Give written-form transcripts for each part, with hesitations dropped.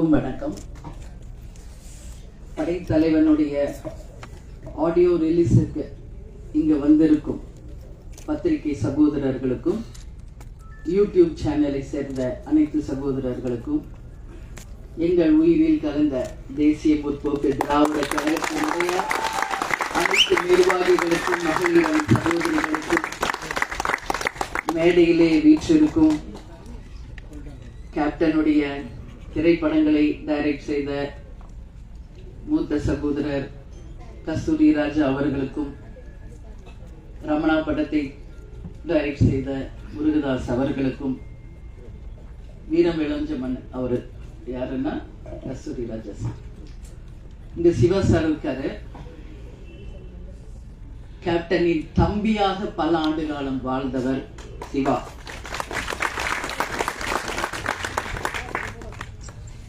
வணக்கம். படைத்தலைவனுடைய ஆடியோ ரிலீஸுக்கு இங்க வந்திருக்கும் பத்திரிகை சகோதரர்களுக்கும் யூடியூப் சேனலை சேர்ந்த அனைத்து சகோதரர்களுக்கும் எங்கள் உயிரில் கலந்த தேசிய முற்போக்கு திராவிட கழகத்தினுடைய அனைத்து நிர்வாகிகளுக்கும் மகளிர் சகோதரிகளுக்கும் மேடையிலே வீற்றிருக்கும் கேப்டனுடைய திரைப்படங்களை டைரக்ட் செய்த மூத்த சகோதரர் கஸ்தூரி ராஜா அவர்களுக்கும், ரமணா படத்தை டைரக்ட் செய்த முருகதாஸ் அவர்களுக்கும், வீரம் இளஞ்சமன் அவரு யாருன்னா கஸ்தூரி ராஜா சார். இந்த சிவா சார் இருக்காரு. கேப்டனின் தம்பியாக பல ஆண்டு காலம் வாழ்ந்தவர் சிவா.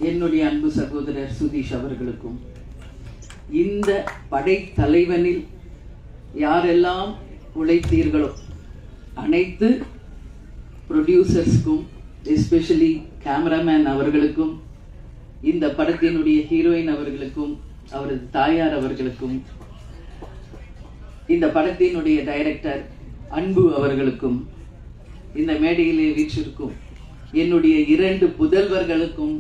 என்னுடைய அன்பு சகோதரர் சுதீஷ் அவர்களுக்கும், இந்த படைத்தலைவனில் யாரெல்லாம் உழைத்தீர்களோ அனைத்து ப்ரொடியூசர்ஸ்க்கும், எஸ்பெஷலி கேமராமேன் அவர்களுக்கும், இந்த படத்தினுடைய ஹீரோயின் அவர்களுக்கும், அவரது தாயார் அவர்களுக்கும், இந்த படத்தினுடைய டைரக்டர் அன்பு அவர்களுக்கும், இந்த மேடையிலே வீற்றிருக்கும் என்னுடைய 2 புதல்வர்களுக்கும்,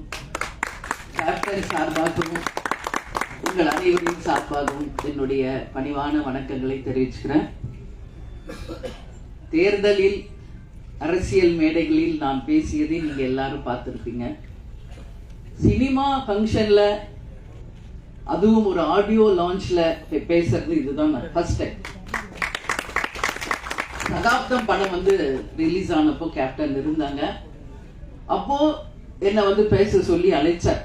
கேப்டன் சார்பாகவும் உங்கள் அனைவரின் சார்பாகவும் என்னுடைய பணிவான வணக்கங்களை தெரிவிச்சுக்கிறேன். தேர்தலில் அரசியல் மேடைகளில் நான் பேசியதை நீங்க எல்லாரும் பார்த்திருப்பீங்க. சினிமா ஃபங்க்ஷன்ல, அதுவும் ஒரு ஆடியோ லான்ச்ல பேசுறது இதுதான் ஃபர்ஸ்ட் டைம். சகாப்தம் படம் ரிலீஸ் ஆனப்போ கேப்டன் இருந்தாங்க. அப்போ என்ன பேச சொல்லி அழைச்சார்.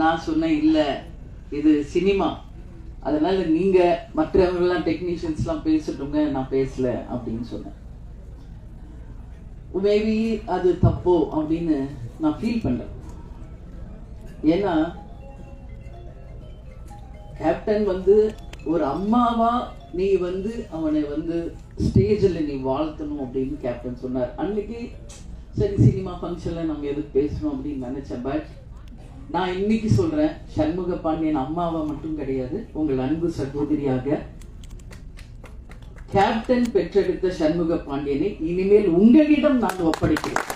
நான் சொன்னேன், இல்ல இது சினிமா, அதனால நீங்க மற்றவங்கெல்லாம் டெக்னீஷியன்ஸ்லாம் பேசட்டுங்க, நான் பேசல அப்படின்னு சொன்னேன். மேபி அது தப்போ அப்படின்னு நான் ஃபீல் பண்றேன். ஏன்னா கேப்டன் ஒரு அம்மாவா நீ அவனை ஸ்டேஜில் நீ வாழ்த்தணும் அப்படின்னு கேப்டன் சொன்னார். அன்னைக்கு சரி, சினிமா ஃபங்க்ஷன்ல நம்ம எதுக்கு பேசணும் அப்படின்னு நினைச்சேன். பட் நான் இன்னைக்கு சொல்றேன், சண்முக பாண்டியன் அம்மாவா மட்டும் கிடையாது, உங்கள் அன்பு சகோதரியாக கேப்டன் பெற்றெடுத்த சண்முக பாண்டியனை இனிமேல் உங்களிடம் நான் ஒப்படைக்கிறேன்.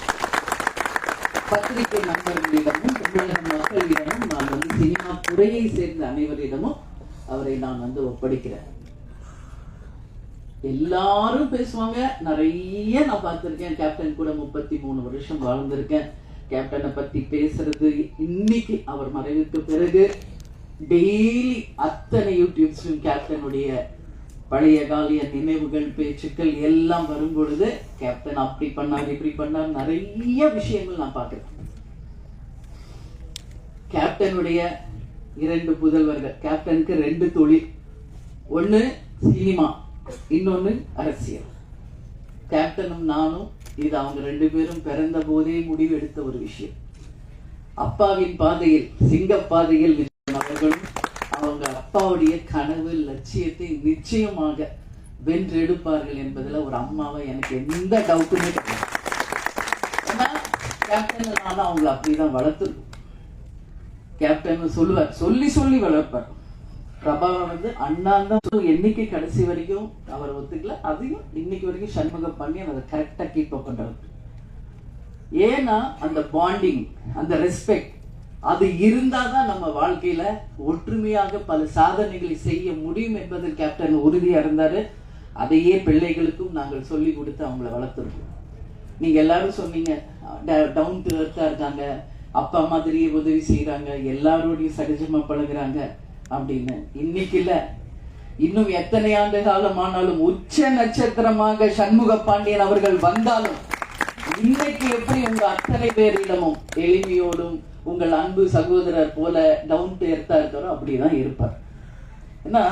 பத்திரிகை நண்பர்களிடமும் தமிழக மக்களிடமும் நான் சினிமா துறையை சேர்ந்த அனைவரிடமும் அவரை நான் ஒப்படைக்கிறேன். எல்லாரும் பேசுவாங்க, நிறைய நான் பார்த்திருக்கேன். கேப்டன் கூட 33 வருஷம் வாழ்ந்திருக்கேன். கேப்டனை பத்தி பேசுறது இன்னைக்கு அவர் மறைவுக்கு பிறகு டெய்லி அத்தனை யூடியூப்ஸ்லும் கேப்டனுடைய பழைய காலிய நினைவுகள், பேச்சுக்கள் எல்லாம் வரும் பொழுது கேப்டன் அப்படி பண்ணார், இப்படி பண்ணார், நிறைய விஷயங்கள் நான் பார்க்கிறேன். கேப்டனுடைய 2 புதல்வர்கள். கேப்டனுக்கு 2 தொழில், ஒண்ணு சினிமா, இன்னொன்னு அரசியல். கேப்டனும் நானும் இது அவங்க 2 பேரும் பிறந்த போதே முடிவெடுத்த ஒரு விஷயம். அப்பாவின் பாதையில், சிங்க பாதையில் அவர்களும் அவங்க அப்பாவுடைய கனவு லட்சியத்தை நிச்சயமாக வென்றெடுப்பார்கள் என்பதுல ஒரு அம்மாவை எனக்கு எந்த டவுட்டுமே கிடையாது. ஏன்னா கேப்டன் நானும் அவங்களை அப்படிதான் வளர்த்துருக்கோம். கேப்டன் சொல்லுவார், சொல்லி சொல்லி வளர்ப்பார். பிரபாவம் அண்ணா தான் என்னைக்கு கடைசி வரைக்கும் அவர் ஒத்துக்கல. அதையும் இன்னைக்கு வரைக்கும் சண்முக பாண்டியன் அதை கரெக்டா கீப் அப் பண்றாரு. ஏன்னா அந்த பாண்டிங், அந்த ரெஸ்பெக்ட், அது இருந்தாதான் நம்ம வாழ்க்கையில ஒற்றுமையாக பல சாதனைகளை செய்ய முடியும் என்பதில் கேப்டன் உறுதியா இருந்தாரு. அதையே பிள்ளைகளுக்கும் நாங்கள் சொல்லி கொடுத்து அவங்களை வளர்த்துருக்கோம். நீங்க எல்லாரும் சொன்னீங்க, டவுன் டு எர்த்தா இருக்காங்க, அப்பா மாதிரியே உதவி செய்யறாங்க, எல்லாரோடையும் சகஜமா பழகுறாங்க அப்படின்னு. இன்னைக்கு இல்ல, இன்னும் எத்தனை ஆண்டு காலம் ஆனாலும் உச்ச நட்சத்திரமாக சண்முக பாண்டியன் அவர்கள் வந்தாலும் இன்னைக்கு எப்படி உங்க அத்தனை பேரிடமும் எளிமையோடும் உங்கள் அன்பு சகோதரர் போல டவுன் டு எர்த்தா இருக்காரோ அப்படிதான் இருப்பார். ஏன்னா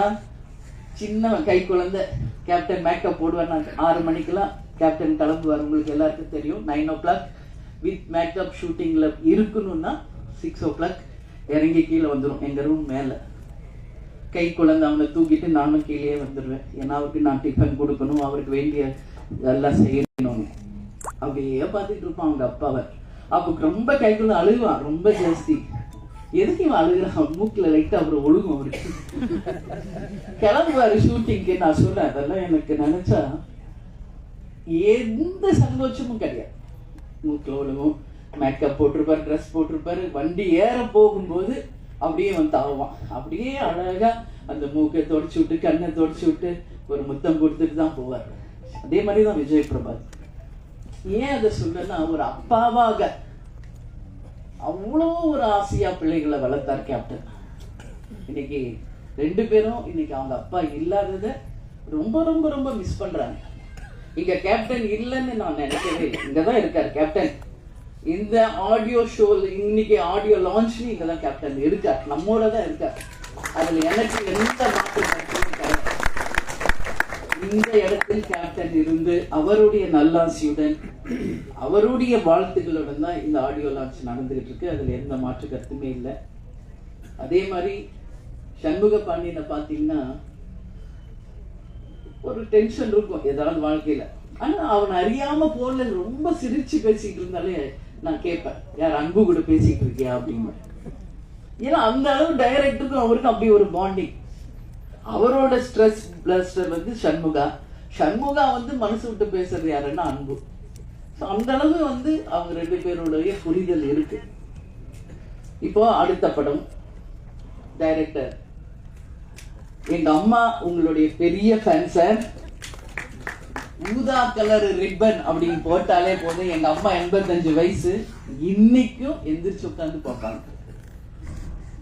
சின்ன கை குழந்தை கேப்டன் மேக்கப் போடுவார். 6 மணிக்கெல்லாம் கேப்டன் கிளம்புவார். உங்களுக்கு எல்லாருக்கும் தெரியும். 9 o'clock வித் மேக்கப் ஷூட்டிங்ல இருக்கணும்னா 6 o'clock இறங்கி கீழே வந்துடும் எங்க ரூம் மேல. கை குழந்தை அவனை தூக்கிட்டு நானும் கீழே வந்துடுவேன். ஏன்னா அவருக்கு நான் டிஃபன் கொடுக்கணும், அவருக்கு வேண்டிய எல்லாம் செய்யணும். அப்படியே பார்த்துட்டு இருப்பான் அவங்க அப்பாவை. அப்போ ரொம்ப கைக்குள்ள அழுவான், ரொம்ப ஜாஸ்தி. எதுக்கு இவன் அழுகிறான், மூக்கில் லைட்டா அப்புறம் ஒழுங்கும் அவருக்கு. கிளம்புவாரு ஷூட்டிங்க்கு. நான் சொல்றேன் அதெல்லாம் எனக்கு நினைச்சா எந்த சந்தோஷமும் கிடையாது. மூக்கில் ஒழுங்கும், மேக்கப் போட்டிருப்பாரு, ட்ரெஸ் போட்டிருப்பாரு, வண்டி ஏற போகும்போது அப்படியே வந்து தாவான். அப்படியே அழகா அந்த மூக்கை தொடச்சு விட்டு கண்ணை தொடச்சு விட்டு ஒரு முத்தம் கொடுத்துட்டு தான் போவார். அதே மாதிரிதான் விஜய் பிரபாத். ஏன் அதை சொல்றேன்னா, ஒரு அப்பாவாக அவ்வளோ ஒரு ஆசையா பிள்ளைகளை வளர்த்தார் கேப்டன். இன்னைக்கு 2 பேரும் இன்னைக்கு அவங்க அப்பா இல்லாதத ரொம்ப ரொம்ப ரொம்ப மிஸ் பண்றாங்க. இங்க கேப்டன் இல்லைன்னு நான் நினைக்கவே இல்லை. இங்கதான் இருக்காரு கேப்டன். இந்த ஆடியோ ஷோல இன்னைக்கு ஆடியோ லான்ச்ல இங்கதான் கேப்டன் இருக்கார், நம்மோட தான் இருக்கார். அதுல எனக்கு எந்த மாற்று கருத்தும் கிடையாது. இந்த இடத்தில் கேப்டன் இருந்து அவருடைய நல்லாசியுடன் அவருடைய வாழ்த்துக்களுடன் தான் இந்த ஆடியோ லான்ச் நடந்துகிட்டு இருக்கு. அதுல எந்த மாற்று கருத்துமே இல்லை. அதே மாதிரி சண்முக பாண்டியனை பாத்தீங்கன்னா ஒரு டென்ஷன் இருக்கும் ஏதாவது வாழ்க்கையில. ஆனா அவன் அறியாம போன்ல ரொம்ப சிரிச்சு பேசிட்டு இருந்தாலே நான் கேட்பேன், யார் அன்பு கூட பேசிட்டு இருக்கியா அப்படின்னு. ஏன்னா அந்த அளவு டைரக்டருக்கும் அவருக்கும் அப்படி ஒரு பாண்டிங். அவரோட ஸ்ட்ரெஸ் பிளஸ்டர் வந்து சண்முகா வந்து மனசு விட்டு பேசுறது யாருன்னா அன்பு. அந்த அளவு வந்து அவங்க 2 பேருடைய புரிதல் இருக்கு. இப்போ அடுத்த படம் டைரக்டர் எங்க அம்மா உங்களுடைய பெரிய ஃபேன் சார். ஊதா கலர் ரிப்பன் அப்படின்னு போட்டாலே போதும். எங்க அம்மா 85 வயசு, இன்னைக்கும் எந்திரிச்சு உட்காந்து பார்ப்பாங்க.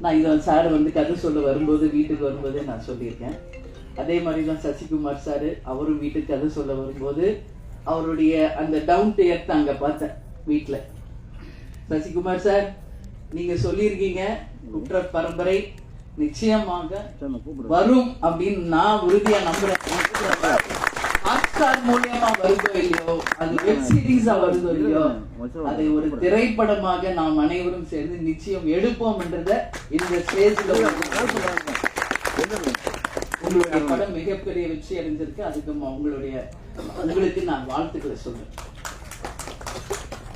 நான் இதை சார் வந்து கதை சொல்ல வரும்போது வீட்டுக்கு வரும்போது நான் சொல்லியிருக்கேன். அதே மாதிரி தான் சசிகுமார் சார், அவரும் வீட்டுக்கு கதை சொல்ல வரும்போது அவருடைய அந்த டவுன் டு எர்த் அங்க பார்த்தேன் வீட்டுல. சசிகுமார் சார், நீங்க சொல்லியிருக்கீங்க குற்ற பரம்பரை நிச்சயமாக வரும் அப்படின்னு நான் உறுதியா நம்புறேன். ஹாட்ஸ்டார் மூலியமா வருதோ இல்லையோ, அது வெப் சீரிஸா வருதோ இல்லையோ, அதை ஒரு திரைப்படமாக நாம் அனைவரும் சேர்ந்து நிச்சயம் எடுப்போம் என்றத இந்த ஸ்டேஜ்ல உங்களுடைய படம் மிகப்பெரிய வெற்றி அடைஞ்சிருக்கு. அதுக்கு உங்களுக்கு நான் வாழ்த்துக்களை சொல்றேன்.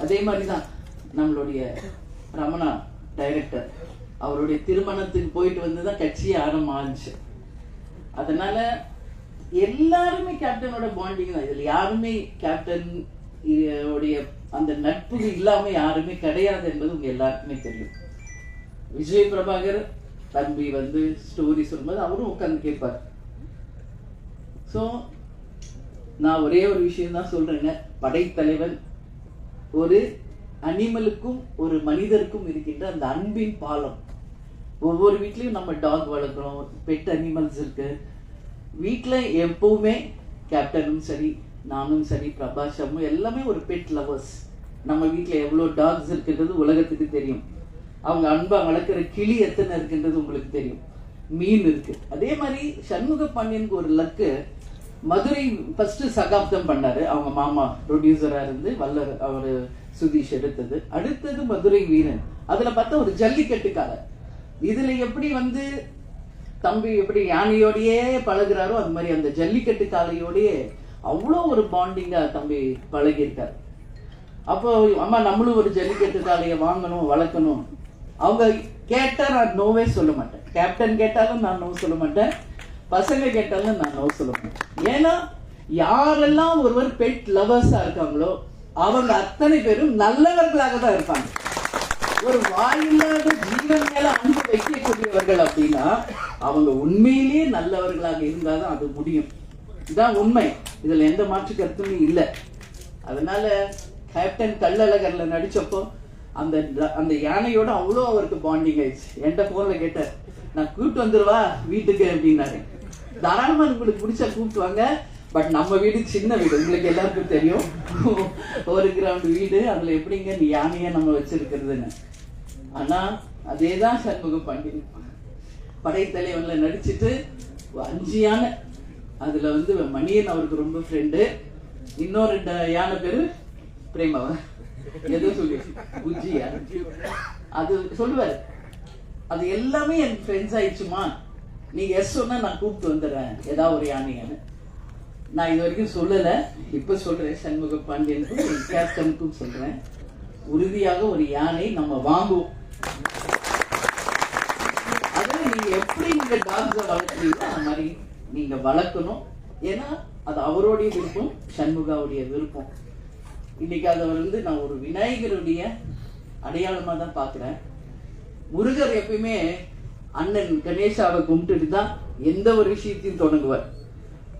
அதே மாதிரிதான் நம்மளுடைய ரமணா டைரக்டர், அவருடைய திருமணத்துக்கு போயிட்டு வந்துதான் கட்சியே ஆரம்பிச்சு. அதனால எல்லாருமே கேப்டனோட பாண்டிங் தான். இதுல யாருமே கேப்டன் உடைய அந்த நட்பு இல்லாம யாருமே கிடையாது என்பது உங்க எல்லாருக்குமே தெரியும். விஜய் பிரபாகர் தம்பி வந்து ஸ்டோரி சொல்லும்போது அவரும் உட்கார்ந்து கேட்பார். சோ நான் ஒரே ஒரு விஷயம் தான் சொல்றேங்க, படைத்தலைவன் ஒரு அனிமலுக்கும் ஒரு மனிதருக்கும் இருக்கின்ற அந்த அன்பின் பாலம். ஒவ்வொரு வீட்லயும் நம்ம டாக் வளர்க்குறோம், பெட் அனிமல்ஸ் இருக்கு. வீட்டுல எப்பவுமே கேப்டனும் சரி, நானும் சரி, பிரபாஷமும் எல்லாமே ஒரு பெட் லவர்ஸ். நம்ம வீட்டுல எவ்வளவு டாக்ஸ் இருக்கின்றது உலகத்துக்கு தெரியும். அவங்க அன்பா வளர்க்குற கிளி எத்தனை இருக்குன்றது உங்களுக்கு தெரியும். மீன் இருக்கு. அதே மாதிரி சண்முக பாண்டியனுக்கு ஒரு லக்கு, மதுரை ஃபர்ஸ்ட் சகாப்தம் பண்ணாரு. அவங்க மாமா ப்ரொடியூசரா இருந்து வல்லர் அவரு சுதீஷ் எடுத்தது. அடுத்தது மதுரை வீரன். அதுல பார்த்தா ஒரு ஜல்லிக்கட்டுக்காரர். இதுல எப்படி வந்து தம்பி எப்படி யானையோடையே பழகுறாரோ அது மாதிரி அந்த ஜல்லிக்கட்டு காலையோடய அவ்வளோ ஒரு பாண்டிங்கா தம்பி பழகி இருக்காரு. அப்போ அம்மா நம்மளும் ஒரு ஜல்லிக்கட்டு காலையை வாங்கணும் வளர்க்கணும். அவங்க கேட்டா நான் நோவே சொல்ல மாட்டேன். கேப்டன் கேட்டாலும் நான் நோ சொல்ல மாட்டேன், பசங்க கேட்டாலும் நான் நோ சொல்ல மாட்டேன். ஏன்னா யாரெல்லாம் ஒருவர் பெட் லவர்ஸா இருக்காங்களோ அவங்க அத்தனை பேரும் நல்லவர்களாக தான் இருப்பாங்க. ஒரு வாயில்லாத ஜீவன் மேல அன்பு வைக்கக்கூடியவர்கள் அப்படின்னா அவங்க உண்மையிலேயே நல்லவர்களாக இருந்தாதான் அது முடியும். இதுதான் உண்மை. இதுல எந்த மாற்று கருத்துமே இல்லை. அதனால கேப்டன் கள்ளழகர்ல நடிச்சப்போ அந்த அந்த யானையோட அவ்வளோ அவருக்கு பாண்டிங் ஆயிடுச்சு. என்கிட்ட போன்ல கேட்டார், நான் கூப்பிட்டு வந்துருவா வீட்டுக்கு அப்படின்னாரு. தாராளமா உங்களுக்கு பிடிச்சா கூப்பிட்டு வாங்க, பட் நம்ம வீடு சின்ன வீடு, உங்களுக்கு எல்லாருக்கும் தெரியும். ஒரு கிரவுண்ட் வீடு, அதுல எப்படிங்க நீ யானையா நம்ம வச்சிருக்கிறதுன்னு. ஆனா அதேதான் சண்முக பாண்டியன் படைத்தலைவன்ல நடிச்சுட்டு 5 யானை, அதுல வந்து மணியன் அவருக்கு ரொம்ப ஃப்ரெண்டு. இன்னொரு 2 யானை பேரு பிரேமாவா ஏதோ சொல்லி புஜ்ஜியா அது சொல்லுவாரு. அது எல்லாமே என் ஃப்ரெண்ட்ஸ் ஆயிடுச்சுமா, நீங்க எஸ் சொன்னா நான் கூப்பிட்டு வந்துடுறேன் ஏதாவது ஒரு யானையானு. நான் இது வரைக்கும் சொல்லல, இப்ப சொல்றேன். சண்முக பாண்டியனுக்கும் கேப்டனுக்கும் சொல்றேன், உறுதியாக ஒரு யானை நம்ம வாங்குவோம். நீங்க டாக்ஸை வளர்க்குறீங்களோ அந்த மாதிரி நீங்க வளர்க்கணும். ஏன்னா அது அவருடைய விருப்பம், சண்முகாவுடைய விருப்பம். இன்னைக்கு அதை நான் ஒரு விநாயகருடைய அடையாளமா தான் பாக்குறேன். முருகர் எப்பயுமே அண்ணன் கணேசாவை கும்பிட்டுட்டு தான் எந்த ஒரு விஷயத்தையும் தொடங்குவார்.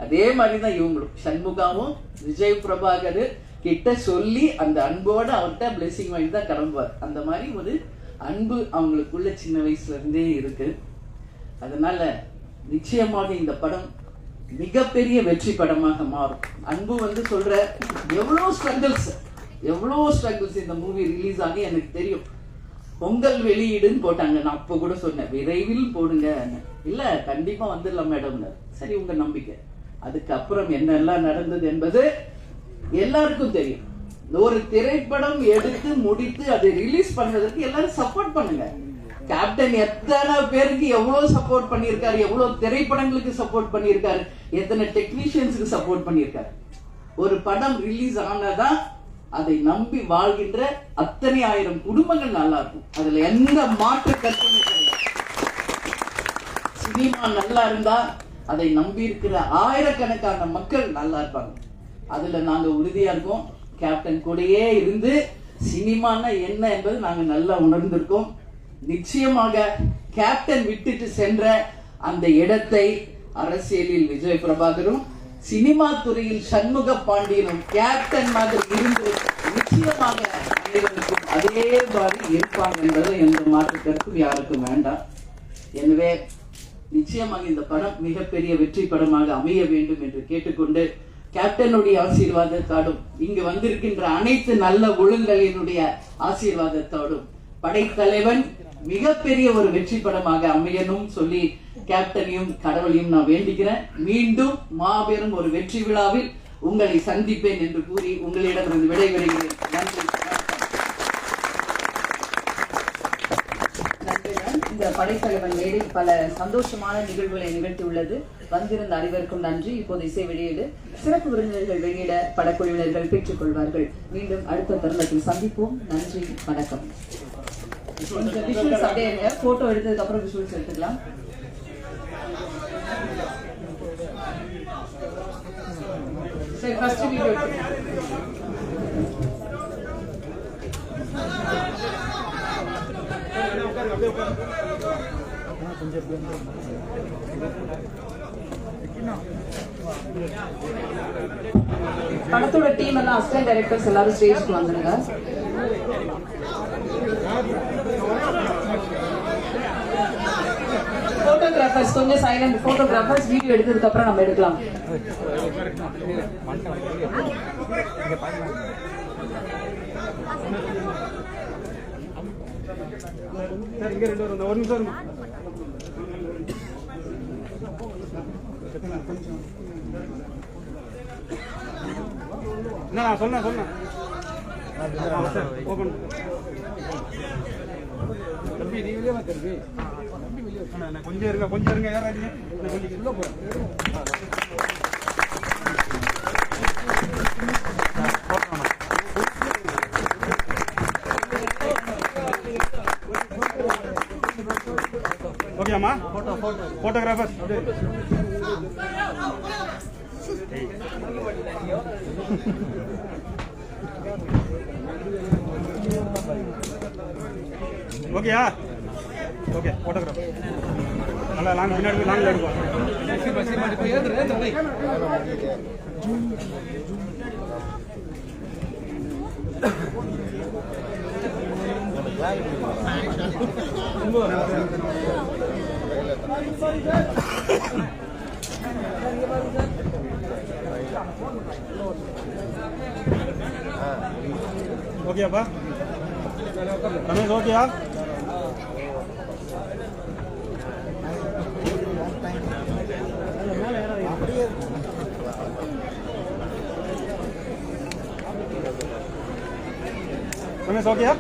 அதே மாதிரிதான் இவங்களும் சண்முகாவும் விஜய் பிரபாகர் கிட்ட சொல்லி அந்த அன்போட அவர்கிட்ட பிளெஸிங் வாங்கி தான் கிளம்புவார். அந்த மாதிரி ஒரு அன்பு அவங்களுக்குள்ள சின்ன வயசுல இருந்தே இருக்கு. அதனால நிச்சயமாக இந்த படம் மிகப்பெரிய வெற்றி படமாக மாறும். அன்பு சொல்ற எவ்வளோ ஸ்ட்ரகிள்ஸ் இந்த மூவி ரிலீஸ் ஆகி எனக்கு தெரியும். பொங்கல் வெளியீடுன்னு போட்டாங்க. நான் அப்போ கூட சொன்னேன் விரைவில் போடுங்க. இல்ல கண்டிப்பா வந்துடலாம் மேடம். சரி, உங்க நம்பிக்கை. அதுக்கப்புறம் என்னெல்லாம் நடந்தது என்பது எல்லாருக்கும் தெரியும். ஒரு திரைப்படம் எடுத்து முடித்து அதை ரிலீஸ் பண்ணதற்கு எல்லாரும் சப்போர்ட் பண்ணுங்க. கேப்டன் எத்தனை பேருக்கு எவ்வளவு சப்போர்ட் பண்ணியிருக்காரு, எவ்வளவு திரைப்படங்களுக்கு சப்போர்ட் பண்ணியிருக்காரு, எத்தனை டெக்னீஷியன்ஸுக்கு சப்போர்ட் பண்ணியிருக்காரு. ஒரு படம் ரிலீஸ் ஆனதான் அதை நம்பி வாழ்கின்ற அத்தனை ஆயிரம் குடும்பங்கள் நல்லா இருக்கும். அதுல எந்த மாற்று கருத்தும் கிடையாது. சினிமா நல்லா இருந்தா அதை நம்பி இருக்கிற ஆயிரக்கணக்கான மக்கள் நல்லா இருப்பாங்க. அதுல நாங்க உறுதியா இருக்கோம். கேப்டன் கூடயே இருந்து சினிமானா என்ன என்பது நாங்க நல்லா உணர்ந்திருக்கோம். நிச்சயமாக கேப்டன் விட்டுட்டு சென்ற அந்த இடத்தை அரசியலில் விஜய் பிரபாகரும், சினிமா துறையில் சண்முக பாண்டியனும் கேப்டன் மாதிரி இருந்து நிச்சயமாக அனைவருக்கும் அதே மாதிரி இருப்பாங்க என்பது எந்த மாற்று கருத்தும் யாருக்கும் வேண்டாம். எனவே நிச்சயமாக இந்த படம் மிகப்பெரிய வெற்றி படமாக அமைய வேண்டும் என்று கேட்டுக்கொண்டு, கேப்டனுடைய ஆசீர்வாதத்தோடும் இங்கு வந்திருக்கின்ற அனைத்து நல்ல ஒழுங்கலினுடைய ஆசீர்வாதத்தோடும் படைத்தலைவன் மிகப்பெரிய ஒரு வெற்றி படமாக அமையணும் சொல்லி கேப்டனையும் கடவுளையும் நான் வேண்டிக்கிறேன். மீண்டும் மாபெரும் ஒரு வெற்றி விழாவில் உங்களை சந்திப்பேன் என்று கூறி உங்களிடமிருந்து விடைபெறுகிறேன். நன்றி. இந்த படைத்தலைவன் மேடை பல சந்தோஷமான நிகழ்வுகளை நிகழ்த்தியுள்ளது. வந்திருந்த அனைவருக்கும் நன்றி. இப்போது இசை வெளியீடு, சிறப்பு விருந்தினர்கள் வெளியிட படக்குழுவினர்கள் பெற்றுக் கொள்வார்கள். மீண்டும் அடுத்த தருணத்தில் சந்திப்போம். நன்றி, வணக்கம். விஷுவல்ஸ் அப்படியே இருங்க. போட்டோ எடுத்ததுக்கு அப்புறம் விஷுவல்ஸ் எடுத்துக்கலாம். சரி, ஃபர்ஸ்ட் வீடியோ படத்தோட டீம் எல்லாம் அசிஸ்டன்ட் டைரக்டர்ஸ் எல்லாரும் ஸ்டேஜ்க்கு வந்துருங்க. போட்டோகிராஃபர்ஸ் கொஞ்சம் சைலண்ட். போட்டோகிராஃபர்ஸ் வீடியோ எடுத்ததுக்கு அப்புறம் நம்ம எடுக்கலாம். நான் சொன்னேன் கொஞ்சம் இருங்க யாராவது ஓகேம்மா. போட்டோகிராஃபர் ஓகேயா? ஓகே, போட்டோகிராஃபர் நல்லா லாங் பின்னாடி லாங்கில் எடுப்போம். ஓகேப்பா ரமேஷ், ஓகேயா? ரமேஷ், ஓகேயா?